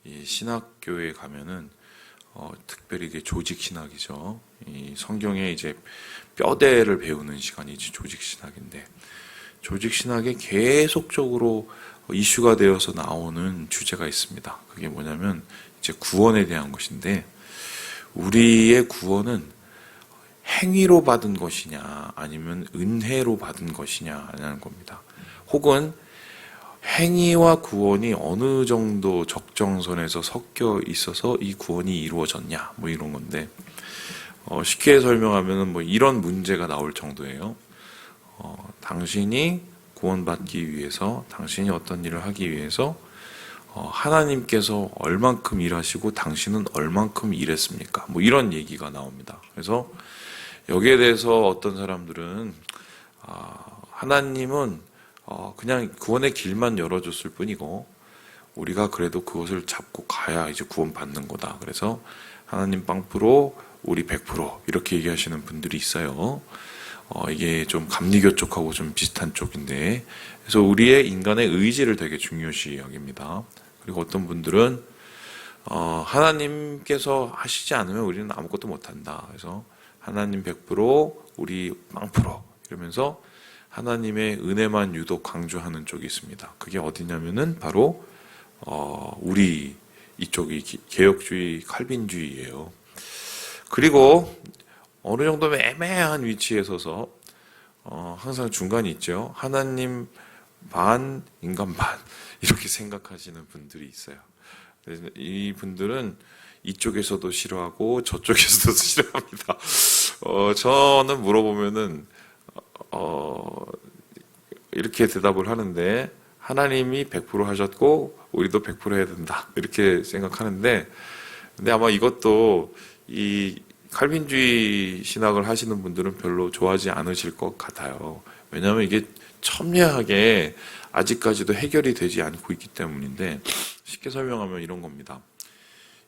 이 신학교에 가면은 특별히 이게 조직 신학이죠. 이 성경에 이제 뼈대를 배우는 시간이 조직 신학인데, 조직 신학에 계속적으로 이슈가 되어서 나오는 주제가 있습니다. 그게 뭐냐면 이제 구원에 대한 것인데, 우리의 구원은 행위로 받은 것이냐 아니면 은혜로 받은 것이냐라는 겁니다. 혹은 행위와 구원이 어느 정도 적정선에서 섞여 있어서 이 구원이 이루어졌냐, 뭐 이런 건데, 쉽게 설명하면 뭐 이런 문제가 나올 정도예요. 당신이 구원받기 위해서, 당신이 어떤 일을 하기 위해서 하나님께서 얼만큼 일하시고 당신은 얼만큼 일했습니까? 뭐 이런 얘기가 나옵니다. 그래서 여기에 대해서 어떤 사람들은 하나님은 그냥 구원의 길만 열어줬을 뿐이고 우리가 그래도 그것을 잡고 가야 이제 구원받는 거다. 그래서 하나님 0% 우리 100% 이렇게 얘기하시는 분들이 있어요. 이게 좀 감리교 쪽하고 좀 비슷한 쪽인데, 그래서 우리의 인간의 의지를 되게 중요시 여깁니다. 그리고 어떤 분들은 하나님께서 하시지 않으면 우리는 아무것도 못한다. 그래서 하나님 100% 우리 0% 이러면서 하나님의 은혜만 유독 강조하는 쪽이 있습니다. 그게 어디냐면은 바로 우리 이쪽이 개혁주의 칼빈주의예요. 그리고 어느 정도 애매한 위치에 서서 항상 중간이 있죠. 하나님 반, 인간 반 이렇게 생각하시는 분들이 있어요. 이 분들은 이쪽에서도 싫어하고 저쪽에서도 싫어합니다. 저는 물어보면은 이렇게 대답을 하는데, 하나님이 100% 하셨고 우리도 100% 해야 된다 이렇게 생각하는데, 근데 아마 이것도 이 칼빈주의 신학을 하시는 분들은 별로 좋아하지 않으실 것 같아요. 왜냐하면 이게 첨예하게 아직까지도 해결이 되지 않고 있기 때문인데, 쉽게 설명하면 이런 겁니다.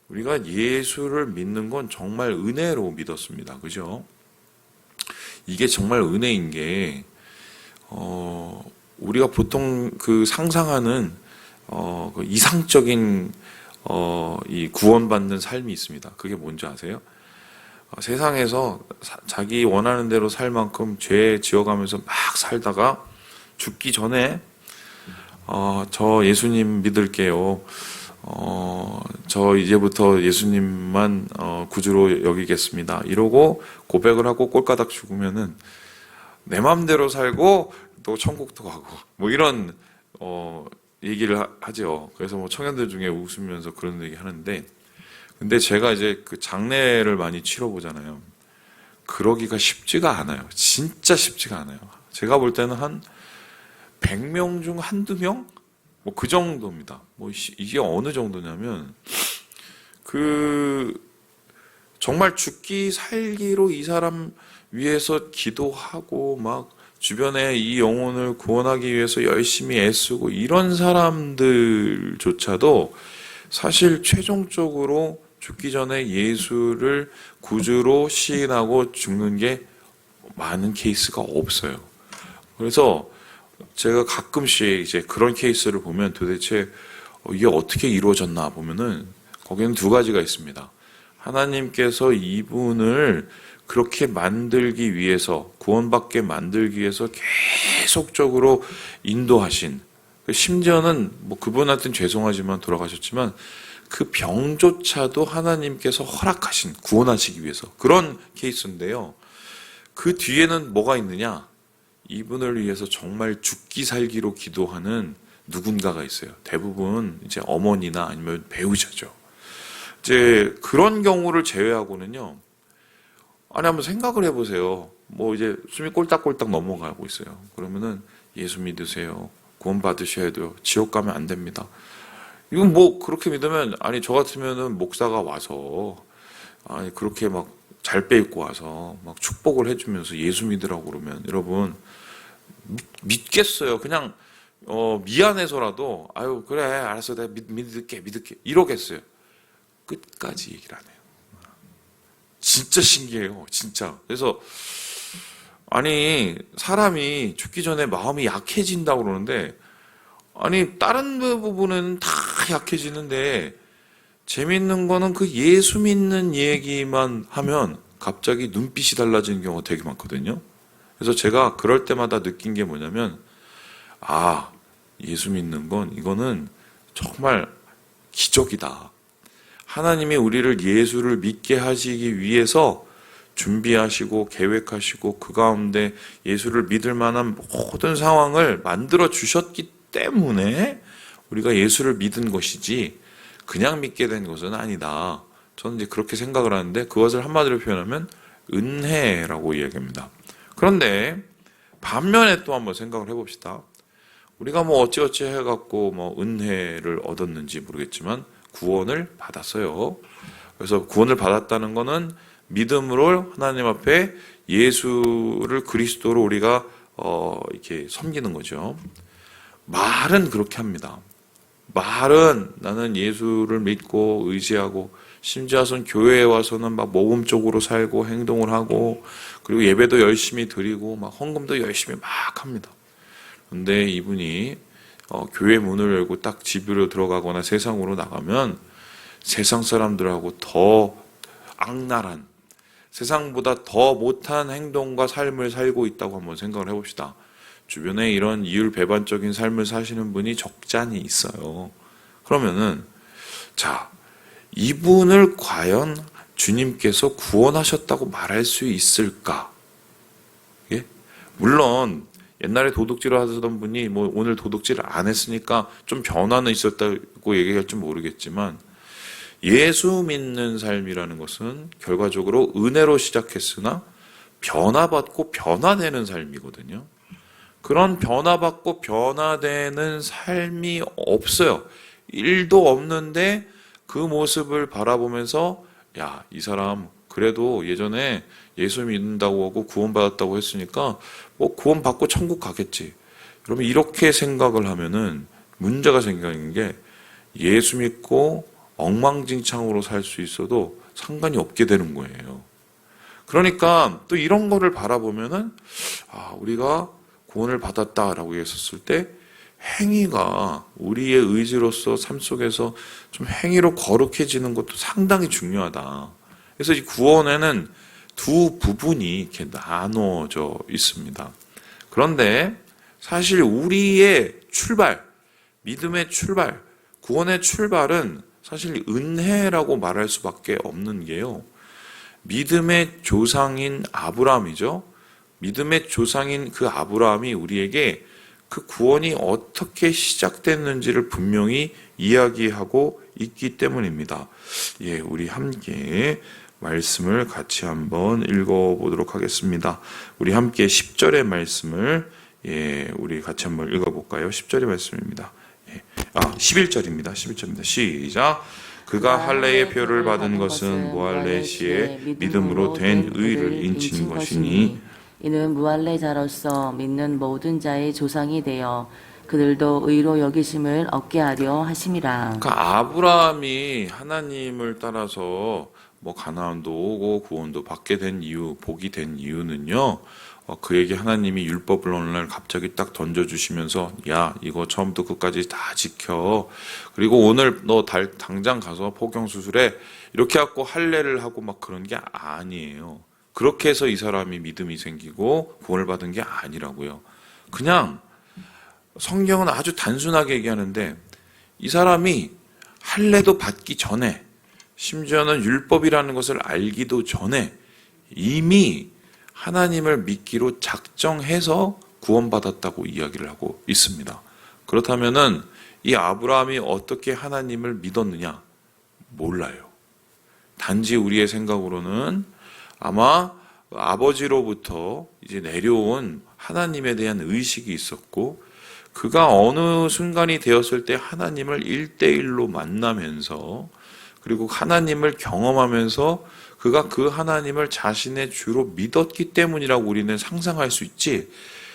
우리가 예수를 믿는 건 정말 은혜로 믿었습니다. 그죠? 이게 정말 은혜인 게, 우리가 보통 그 상상하는, 그 이상적인, 이 구원받는 삶이 있습니다. 그게 뭔지 아세요? 세상에서 자기 원하는 대로 살 만큼 죄 지어가면서 막 살다가 죽기 전에, 저 예수님 믿을게요. 저 이제부터 예수님만 구주로 여기겠습니다. 이러고 고백을 하고 꼴까닥 죽으면은 내 맘대로 살고 또 천국도 가고 뭐 이런 얘기를 하죠. 그래서 뭐 청년들 중에 웃으면서 그런 얘기 하는데, 근데 제가 이제 그 장례를 많이 치러보잖아요. 그러기가 쉽지가 않아요. 진짜 쉽지가 않아요. 제가 볼 때는 한 100명 중 한두 명? 뭐 그 정도입니다. 뭐 이게 어느 정도냐면, 정말 죽기 살기로 이 사람 위해서 기도하고 막 주변에 이 영혼을 구원하기 위해서 열심히 애쓰고 이런 사람들조차도 사실 최종적으로 죽기 전에 예수를 구주로 시인하고 죽는 게 많은 케이스가 없어요. 그래서 제가 가끔씩 이제 그런 케이스를 보면 도대체 이게 어떻게 이루어졌나 보면은 거기는 두 가지가 있습니다. 하나님께서 이분을 그렇게 만들기 위해서, 구원받게 만들기 위해서 계속적으로 인도하신, 심지어는 뭐 그분한테는 죄송하지만 돌아가셨지만 그 병조차도 하나님께서 허락하신, 구원하시기 위해서 그런 케이스인데요. 그 뒤에는 뭐가 있느냐? 이분을 위해서 정말 죽기 살기로 기도하는 누군가가 있어요. 대부분 이제 어머니나 아니면 배우자죠. 이제 그런 경우를 제외하고는요. 아니, 한번 생각을 해보세요. 뭐 이제 숨이 꼴딱꼴딱 넘어가고 있어요. 그러면은 예수 믿으세요. 구원 받으셔야 돼요. 지옥 가면 안 됩니다. 이건 뭐 그렇게 믿으면, 아니 저 같으면은 목사가 와서 아니 그렇게 막 잘 빼입고 와서 막 축복을 해주면서 예수 믿으라고 그러면 여러분 믿겠어요? 그냥 미안해서라도 아유 그래 알았어 내가 믿을게 이러겠어요? 끝까지 얘기를 안 해요. 진짜 신기해요. 진짜. 그래서 아니 사람이 죽기 전에 마음이 약해진다고 그러는데, 아니 다른 부분은 다 약해지는데 재밌는 거는 그 예수 믿는 얘기만 하면 갑자기 눈빛이 달라지는 경우가 되게 많거든요. 그래서 제가 그럴 때마다 느낀 게 뭐냐면, 아, 예수 믿는 건 이거는 정말 기적이다. 하나님이 우리를 예수를 믿게 하시기 위해서 준비하시고 계획하시고 그 가운데 예수를 믿을 만한 모든 상황을 만들어 주셨기 때문에 우리가 예수를 믿은 것이지 그냥 믿게 된 것은 아니다. 저는 이제 그렇게 생각을 하는데, 그것을 한마디로 표현하면 은혜라고 이야기합니다. 그런데 반면에 또 한번 생각을 해봅시다. 우리가 뭐 어찌어찌 해갖고 뭐 은혜를 얻었는지 모르겠지만 구원을 받았어요. 그래서 구원을 받았다는 것은 믿음으로 하나님 앞에 예수를 그리스도로 우리가 이렇게 섬기는 거죠. 말은 그렇게 합니다. 말은 나는 예수를 믿고 의지하고, 심지어선 교회에 와서는 막 모범적으로 살고 행동을 하고, 그리고 예배도 열심히 드리고 막 헌금도 열심히 막 합니다. 근데 이분이 교회 문을 열고 딱 집으로 들어가거나 세상으로 나가면 세상 사람들하고 더 악랄한, 세상보다 더 못한 행동과 삶을 살고 있다고 한번 생각을 해봅시다. 주변에 이런 이율배반적인 삶을 사시는 분이 적잖이 있어요. 그러면은, 자, 이분을 과연 주님께서 구원하셨다고 말할 수 있을까? 예? 물론 옛날에 도둑질을 하던 분이 뭐 오늘 도둑질을 안 했으니까 좀 변화는 있었다고 얘기할지 모르겠지만, 예수 믿는 삶이라는 것은 결과적으로 은혜로 시작했으나 변화받고 변화되는 삶이거든요. 그런 변화받고 변화되는 삶이 없어요. 일도 없는데 그 모습을 바라보면서, 야, 이 사람 그래도 예전에 예수 믿는다고 하고 구원받았다고 했으니까 뭐 구원받고 천국 가겠지. 그러면 이렇게 생각을 하면은 문제가 생기는 게, 예수 믿고 엉망진창으로 살 수 있어도 상관이 없게 되는 거예요. 그러니까 또 이런 거를 바라보면은, 아, 우리가 구원을 받았다라고 했었을 때 행위가 우리의 의지로서 삶 속에서 좀 행위로 거룩해지는 것도 상당히 중요하다. 그래서 이 구원에는 두 부분이 이렇게 나눠져 있습니다. 그런데 사실 우리의 출발, 믿음의 출발, 구원의 출발은 사실 은혜라고 말할 수밖에 없는 게요, 믿음의 조상인 아브라함이죠. 믿음의 조상인 그 아브라함이 우리에게 그 구원이 어떻게 시작됐는지를 분명히 이야기하고 있기 때문입니다. 예, 우리 함께 말씀을 같이 한번 읽어보도록 하겠습니다. 우리 함께 10절의 말씀을 우리 같이 한번 읽어볼까요? 10절의 말씀입니다. 11절입니다. 11절입니다. 시작. 그가 할례의 표를 받은 것은 무할례시에 믿음으로 된 의를 인친 것이니, 이는 무할례자로서 믿는 모든 자의 조상이 되어 그들도 의로 여기심을 얻게 하려 하심이라. 그러니까 아브라함이 하나님을 따라서 뭐 가나안도 오고 구원도 받게 된 이유, 복이 된 이유는요, 그에게 하나님이 율법을 어느 날 갑자기 딱 던져주시면서, 야, 이거 처음부터 끝까지 다 지켜. 그리고 오늘 너 당장 가서 포경수술해. 이렇게 하고 할례를 하고 막 그런 게 아니에요. 그렇게 해서 이 사람이 믿음이 생기고 구원을 받은 게 아니라고요. 그냥 성경은 아주 단순하게 얘기하는데, 이 사람이 할례도 받기 전에, 심지어는 율법이라는 것을 알기도 전에 이미 하나님을 믿기로 작정해서 구원받았다고 이야기를 하고 있습니다. 그렇다면은 이 아브라함이 어떻게 하나님을 믿었느냐? 몰라요. 단지 우리의 생각으로는 아마 아버지로부터 이제 내려온 하나님에 대한 의식이 있었고, 그가 어느 순간이 되었을 때 하나님을 1대1로 만나면서, 그리고 하나님을 경험하면서 그가 그 하나님을 자신의 주로 믿었기 때문이라고 우리는 상상할 수 있지,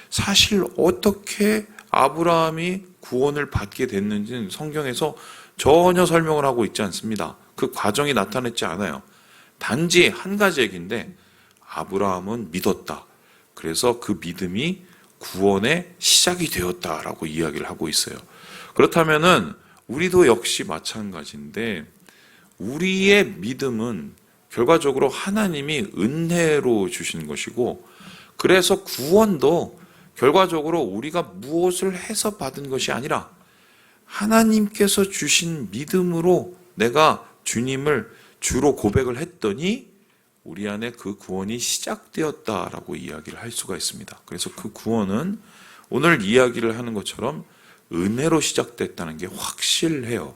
사실 어떻게 아브라함이 구원을 받게 됐는지는 성경에서 전혀 설명을 하고 있지 않습니다. 그 과정이 나타났지 않아요. 단지 한 가지 얘기인데, 아브라함은 믿었다. 그래서 그 믿음이 구원의 시작이 되었다라고 이야기를 하고 있어요. 그렇다면은 우리도 역시 마찬가지인데, 우리의 믿음은 결과적으로 하나님이 은혜로 주신 것이고, 그래서 구원도 결과적으로 우리가 무엇을 해서 받은 것이 아니라 하나님께서 주신 믿음으로 내가 주님을 주로 고백을 했더니 우리 안에 그 구원이 시작되었다라고 이야기를 할 수가 있습니다. 그래서 그 구원은 오늘 이야기를 하는 것처럼 은혜로 시작됐다는 게 확실해요.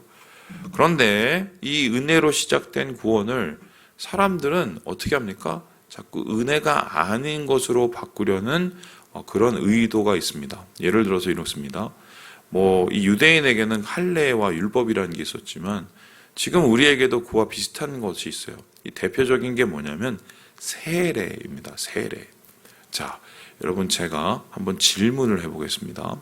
그런데 이 은혜로 시작된 구원을 사람들은 어떻게 합니까? 자꾸 은혜가 아닌 것으로 바꾸려는 그런 의도가 있습니다. 예를 들어서 이렇습니다. 이 유대인에게는 할례와 율법이라는 게 있었지만 지금 우리에게도 그와 비슷한 것이 있어요. 이 대표적인 게 뭐냐면 세례입니다. 세례. 자, 여러분 제가 한번 질문을 해보겠습니다.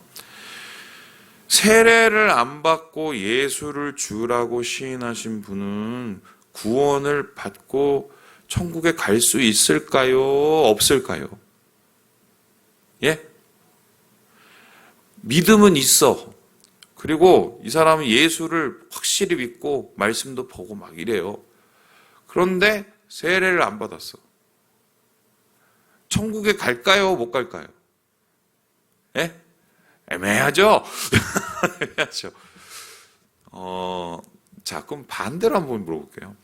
세례를 안 받고 예수를 주라고 시인하신 분은 구원을 받고 천국에 갈 수 있을까요? 없을까요? 예? 믿음은 있어. 그리고 이 사람은 예수를 확실히 믿고 말씀도 보고 막 이래요. 그런데 세례를 안 받았어. 천국에 갈까요? 못 갈까요? 예? 애매하죠? 애매하죠. 자, 그럼 반대로 한번 물어볼게요.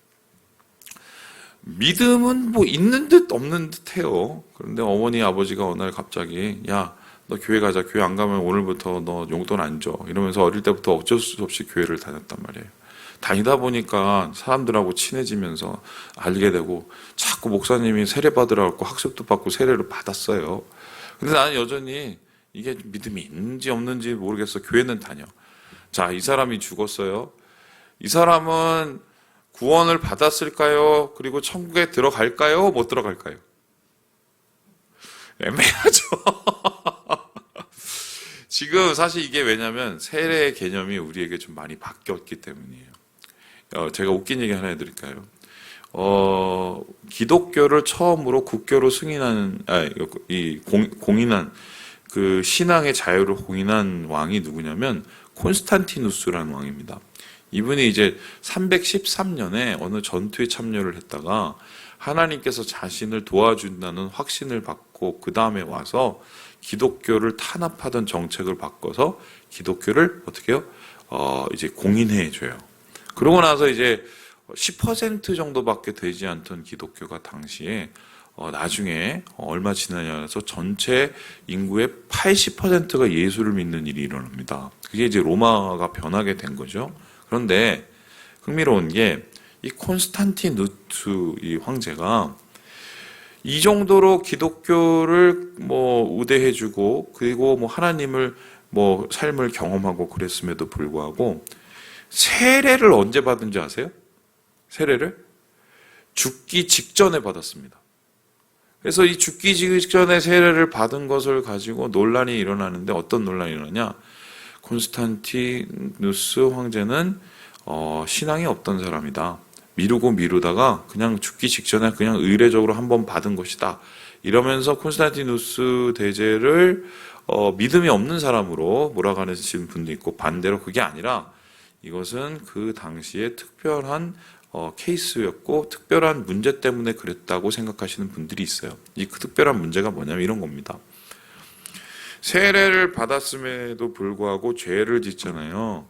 믿음은 있는 듯 없는 듯 해요. 그런데 어머니, 아버지가 어느 날 갑자기, 야, 너 교회 가자. 교회 안 가면 오늘부터 너 용돈 안 줘. 이러면서 어릴 때부터 어쩔 수 없이 교회를 다녔단 말이에요. 다니다 보니까 사람들하고 친해지면서 알게 되고 자꾸 목사님이 세례 받으라고 학습도 받고 세례를 받았어요. 근데 나는 여전히 이게 믿음이 있는지 없는지 모르겠어. 교회는 다녀. 자, 이 사람이 죽었어요. 이 사람은 구원을 받았을까요? 그리고 천국에 들어갈까요? 못 들어갈까요? 애매하죠. 지금 사실 이게 왜냐면 세례의 개념이 우리에게 좀 많이 바뀌었기 때문이에요. 제가 웃긴 얘기 하나 해드릴까요? 기독교를 처음으로 국교로 승인하는, 공인한, 그 신앙의 자유를 공인한 왕이 누구냐면 콘스탄티누스라는 왕입니다. 이분이 이제 313년에 어느 전투에 참여를 했다가 하나님께서 자신을 도와준다는 확신을 받고 그 다음에 와서 기독교를 탄압하던 정책을 바꿔서 기독교를 어떻게 해요? 이제 공인해 줘요. 그러고 나서 이제 10% 정도밖에 되지 않던 기독교가 당시에 나중에 얼마 지나냐서 전체 인구의 80%가 예수를 믿는 일이 일어납니다. 그게 이제 로마가 변하게 된 거죠. 그런데 흥미로운 게 이 콘스탄티누스 이 황제가 이 정도로 기독교를 우대해주고 그리고 하나님을 삶을 경험하고 그랬음에도 불구하고 세례를 언제 받은지 아세요? 세례를 죽기 직전에 받았습니다. 그래서 이 죽기 직전에 세례를 받은 것을 가지고 논란이 일어나는데 어떤 논란이 일어나냐? 콘스탄티누스 황제는 신앙이 없던 사람이다. 미루다가 그냥 죽기 직전에 그냥 의례적으로 한번 받은 것이다. 이러면서 콘스탄티누스 대제를 믿음이 없는 사람으로 몰아가시는 분도 있고, 반대로 그게 아니라 이것은 그 당시에 특별한 케이스였고 특별한 문제 때문에 그랬다고 생각하시는 분들이 있어요. 이 특별한 문제가 뭐냐면 이런 겁니다. 세례를 받았음에도 불구하고 죄를 짓잖아요.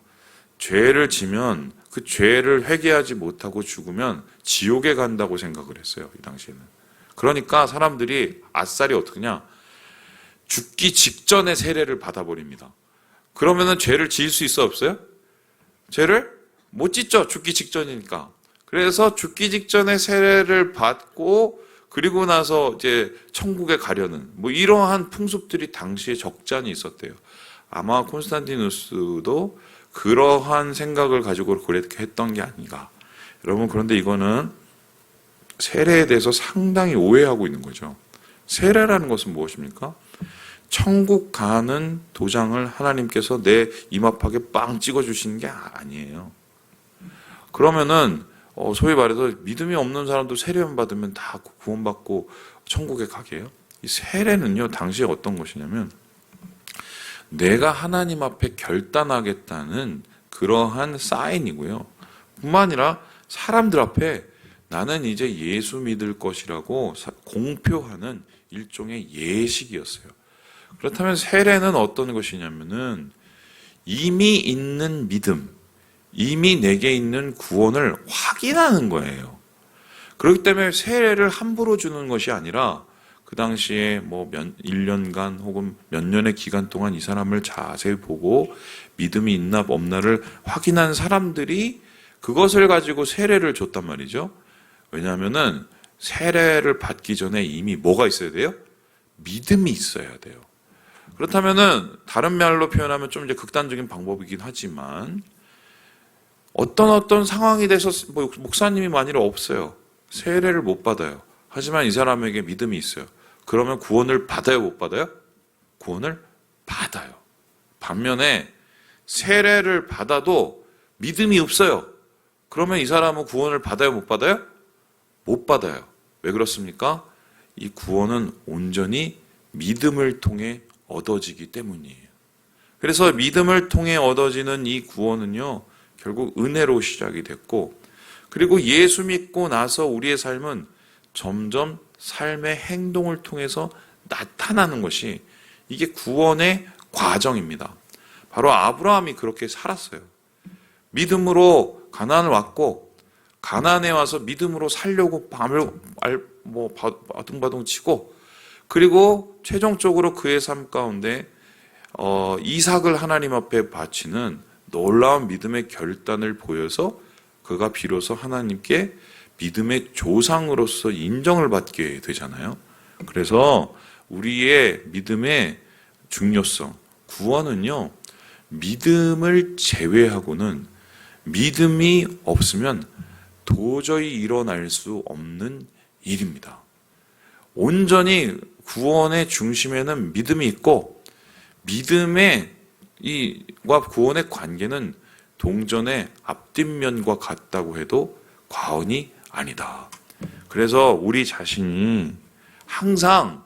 죄를 지면 그 죄를 회개하지 못하고 죽으면 지옥에 간다고 생각을 했어요. 이 당시에는. 그러니까 사람들이 아싸리 어떡하냐? 죽기 직전에 세례를 받아버립니다. 그러면은 죄를 지을 수 있어 없어요? 죄를 못 짓죠. 죽기 직전이니까. 그래서 죽기 직전에 세례를 받고 그리고 나서 이제 천국에 가려는 이러한 풍습들이 당시에 적잖이 있었대요. 아마 콘스탄티누스도 그러한 생각을 가지고 그렇게 했던 게 아닌가. 여러분, 그런데 이거는 세례에 대해서 상당히 오해하고 있는 거죠. 세례라는 것은 무엇입니까? 천국 가는 도장을 하나님께서 내 이마팍에 빵 찍어주시는 게 아니에요. 그러면은 소위 말해서 믿음이 없는 사람도 세례만 받으면 다 구원받고 천국에 가게 해요? 이 세례는요, 당시에 어떤 것이냐면 내가 하나님 앞에 결단하겠다는 그러한 사인이고요. 뿐만 아니라 사람들 앞에 나는 이제 예수 믿을 것이라고 공표하는 일종의 예식이었어요. 그렇다면 세례는 어떤 것이냐면은 이미 있는 믿음, 이미 내게 있는 구원을 확인하는 거예요. 그렇기 때문에 세례를 함부로 주는 것이 아니라 그 당시에 뭐 1년간 혹은 몇 년의 기간 동안 이 사람을 자세히 보고 믿음이 있나 없나를 확인한 사람들이 그것을 가지고 세례를 줬단 말이죠. 왜냐하면은 세례를 받기 전에 이미 뭐가 있어야 돼요? 믿음이 있어야 돼요. 그렇다면은 다른 말로 표현하면 좀 이제 극단적인 방법이긴 하지만 어떤 상황이 돼서 뭐 목사님이 만일 없어요. 세례를 못 받아요. 하지만 이 사람에게 믿음이 있어요. 그러면 구원을 받아요, 못 받아요? 구원을 받아요. 반면에 세례를 받아도 믿음이 없어요. 그러면 이 사람은 구원을 받아요, 못 받아요? 못 받아요. 왜 그렇습니까? 이 구원은 온전히 믿음을 통해 얻어지기 때문이에요. 그래서 믿음을 통해 얻어지는 이 구원은요, 결국 은혜로 시작이 됐고, 그리고 예수 믿고 나서 우리의 삶은 점점 삶의 행동을 통해서 나타나는 것이 이게 구원의 과정입니다. 바로 아브라함이 그렇게 살았어요. 믿음으로 가나안을 왔고 가나안에 와서 믿음으로 살려고 밤을 바둥바둥 치고 그리고 최종적으로 그의 삶 가운데 이삭을 하나님 앞에 바치는 놀라운 믿음의 결단을 보여서 그가 비로소 하나님께 믿음의 조상으로서 인정을 받게 되잖아요. 그래서 우리의 믿음의 중요성, 구원은요, 믿음을 제외하고는 믿음이 없으면 도저히 일어날 수 없는 일입니다. 온전히 구원의 중심에는 믿음이 있고 믿음의 과 구원의 관계는 동전의 앞뒷면과 같다고 해도 과언이 아니다. 그래서 우리 자신이 항상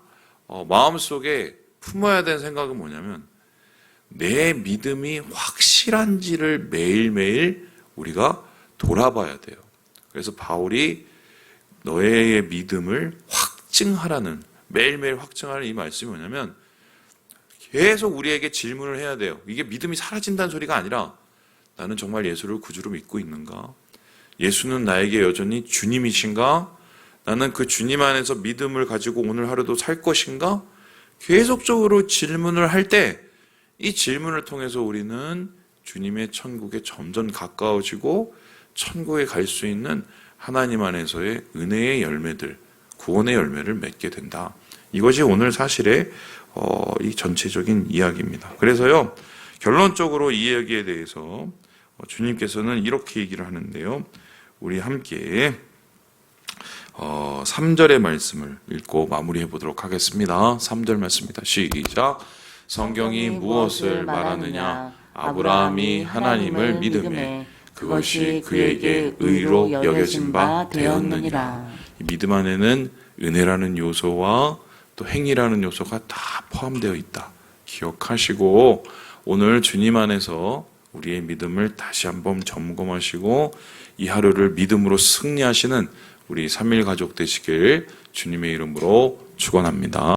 마음속에 품어야 되는 생각은 뭐냐면 내 믿음이 확실한지를 매일매일 우리가 돌아봐야 돼요. 그래서 바울이 너의 믿음을 확증하라는 매일매일 확증하는 이 말씀이 뭐냐면 계속 우리에게 질문을 해야 돼요. 이게 믿음이 사라진다는 소리가 아니라 나는 정말 예수를 구주로 믿고 있는가? 예수는 나에게 여전히 주님이신가? 나는 그 주님 안에서 믿음을 가지고 오늘 하루도 살 것인가? 계속적으로 질문을 할 때 이 질문을 통해서 우리는 주님의 천국에 점점 가까워지고 천국에 갈 수 있는 하나님 안에서의 은혜의 열매들, 구원의 열매를 맺게 된다. 이것이 오늘 사실의 이 전체적인 이야기입니다. 그래서요, 결론적으로 이 이야기에 대해서 주님께서는 이렇게 얘기를 하는데요. 우리 함께 3절의 말씀을 읽고 마무리해 보도록 하겠습니다. 3절 말씀입니다. 시작. 성경이 무엇을 말하느냐? 아브라함이 하나님을 믿음에 그것이 그에게 의로 여겨진 바 되었느니라. 이 믿음 안에는 은혜라는 요소와 또 행위라는 요소가 다 포함되어 있다. 기억하시고 오늘 주님 안에서 우리의 믿음을 다시 한번 점검하시고 이 하루를 믿음으로 승리하시는 우리 3일 가족 되시길 주님의 이름으로 축원합니다.